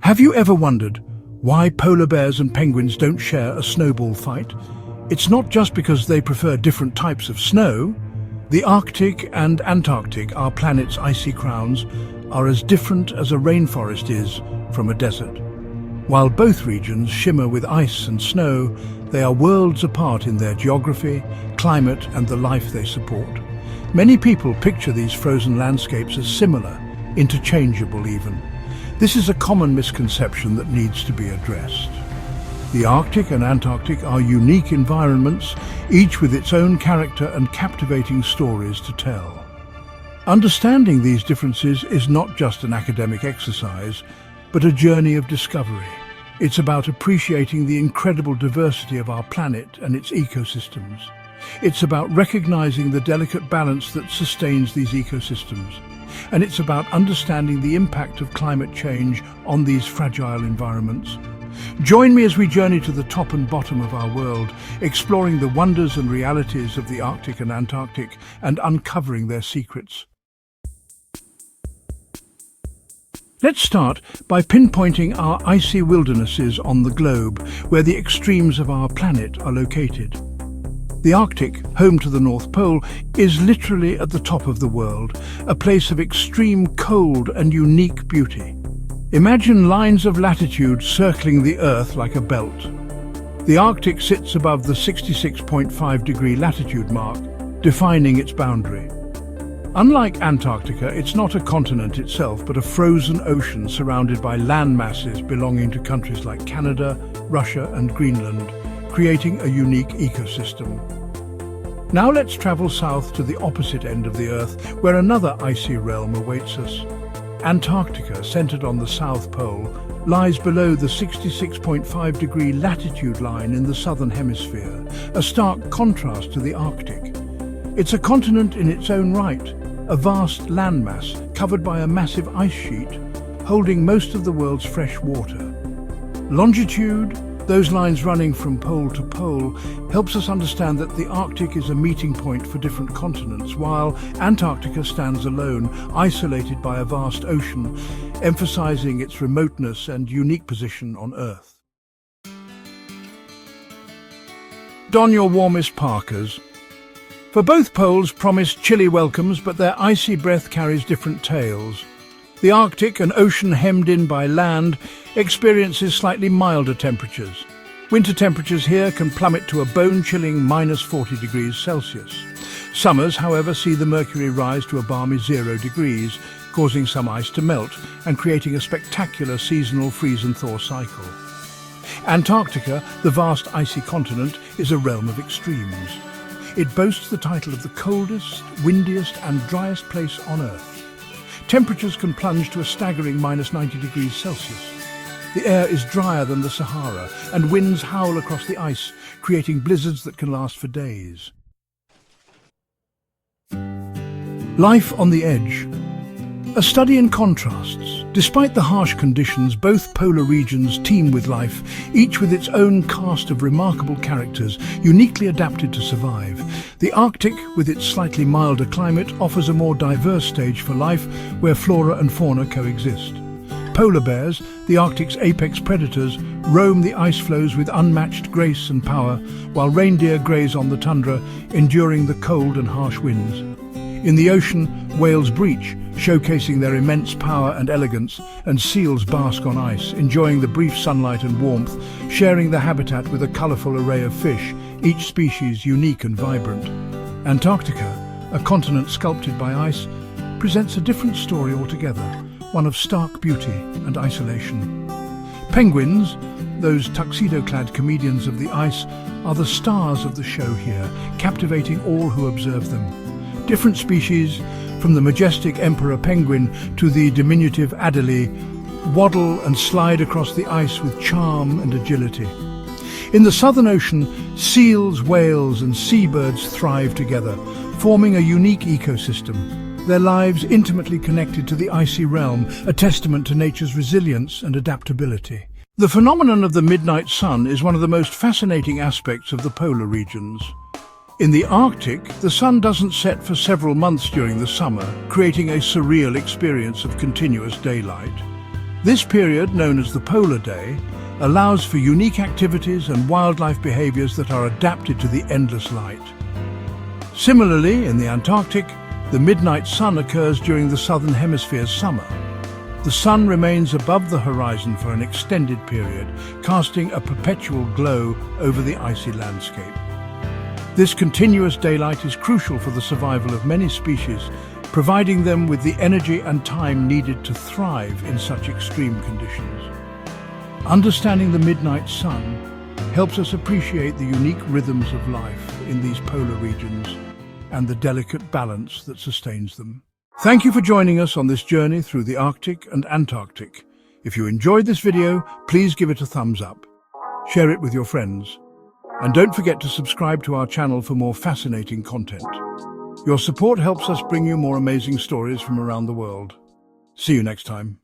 Have you ever wondered why polar bears and penguins don't share a snowball fight? It's not just because they prefer different types of snow. The Arctic and Antarctic, our planet's icy crowns, are as different as a rainforest is from a desert. While both regions shimmer with ice and snow, they are worlds apart in their geography, climate, and the life they support. Many people picture these frozen landscapes as similar, interchangeable even. This is a common misconception that needs to be addressed. The Arctic and Antarctic are unique environments, each with its own character and captivating stories to tell. Understanding these differences is not just an academic exercise, but a journey of discovery. It's about appreciating the incredible diversity of our planet and its ecosystems. It's about recognizing the delicate balance that sustains these ecosystems. And it's about understanding the impact of climate change on these fragile environments. Join me as we journey to the top and bottom of our world, exploring the wonders and realities of the Arctic and Antarctic and uncovering their secrets. Let's start by pinpointing our icy wildernesses on the globe, where the extremes of our planet are located. The Arctic, home to the North Pole, is literally at the top of the world, a place of extreme cold and unique beauty. Imagine lines of latitude circling the Earth like a belt. The Arctic sits above the 66.5-degree latitude mark, defining its boundary. Unlike Antarctica, it's not a continent itself, but a frozen ocean surrounded by land masses belonging to countries like Canada, Russia, and Greenland, creating a unique ecosystem. Now let's travel south to the opposite end of the Earth, where another icy realm awaits us. Antarctica, centered on the South Pole, lies below the 66.5-degree latitude line in the southern hemisphere, a stark contrast to the Arctic. It's a continent in its own right, a vast landmass covered by a massive ice sheet, holding most of the world's fresh water. Longitude, those lines running from pole to pole, helps us understand that the Arctic is a meeting point for different continents, while Antarctica stands alone, isolated by a vast ocean, emphasizing its remoteness and unique position on Earth. Don your warmest parkas. For both poles promise chilly welcomes, but their icy breath carries different tales. The Arctic, an ocean hemmed in by land, experiences slightly milder temperatures. Winter temperatures here can plummet to a bone-chilling -40 degrees Celsius. Summers, however, see the mercury rise to a balmy 0 degrees, causing some ice to melt and creating a spectacular seasonal freeze-and-thaw cycle. Antarctica, the vast icy continent, is a realm of extremes. It boasts the title of the coldest, windiest and driest place on Earth. Temperatures can plunge to a staggering -90 degrees Celsius. The air is drier than the Sahara, and winds howl across the ice, creating blizzards that can last for days. Life on the edge. A study in contrasts. Despite the harsh conditions, both polar regions teem with life, each with its own cast of remarkable characters, uniquely adapted to survive. The Arctic, with its slightly milder climate, offers a more diverse stage for life, where flora and fauna coexist. Polar bears, the Arctic's apex predators, roam the ice floes with unmatched grace and power, while reindeer graze on the tundra, enduring the cold and harsh winds. In the ocean, whales breach, showcasing their immense power and elegance, and seals bask on ice, enjoying the brief sunlight and warmth, sharing the habitat with a colourful array of fish, each species unique and vibrant. Antarctica, a continent sculpted by ice, presents a different story altogether, one of stark beauty and isolation. Penguins, those tuxedo-clad comedians of the ice, are the stars of the show here, captivating all who observe them. Different species, from the majestic emperor penguin to the diminutive adelie, waddle and slide across the ice with charm and agility. In the Southern Ocean, seals, whales and seabirds thrive together, forming a unique ecosystem. Their lives intimately connected to the icy realm, a testament to nature's resilience and adaptability. The phenomenon of the midnight sun is one of the most fascinating aspects of the polar regions. In the Arctic, the sun doesn't set for several months during the summer, creating a surreal experience of continuous daylight. This period, known as the polar day, allows for unique activities and wildlife behaviors that are adapted to the endless light. Similarly, in the Antarctic, the midnight sun occurs during the southern hemisphere's summer. The sun remains above the horizon for an extended period, casting a perpetual glow over the icy landscape. This continuous daylight is crucial for the survival of many species, providing them with the energy and time needed to thrive in such extreme conditions. Understanding the midnight sun helps us appreciate the unique rhythms of life in these polar regions and the delicate balance that sustains them. Thank you for joining us on this journey through the Arctic and Antarctic. If you enjoyed this video, please give it a thumbs up. Share it with your friends. And don't forget to subscribe to our channel for more fascinating content. Your support helps us bring you more amazing stories from around the world. See you next time.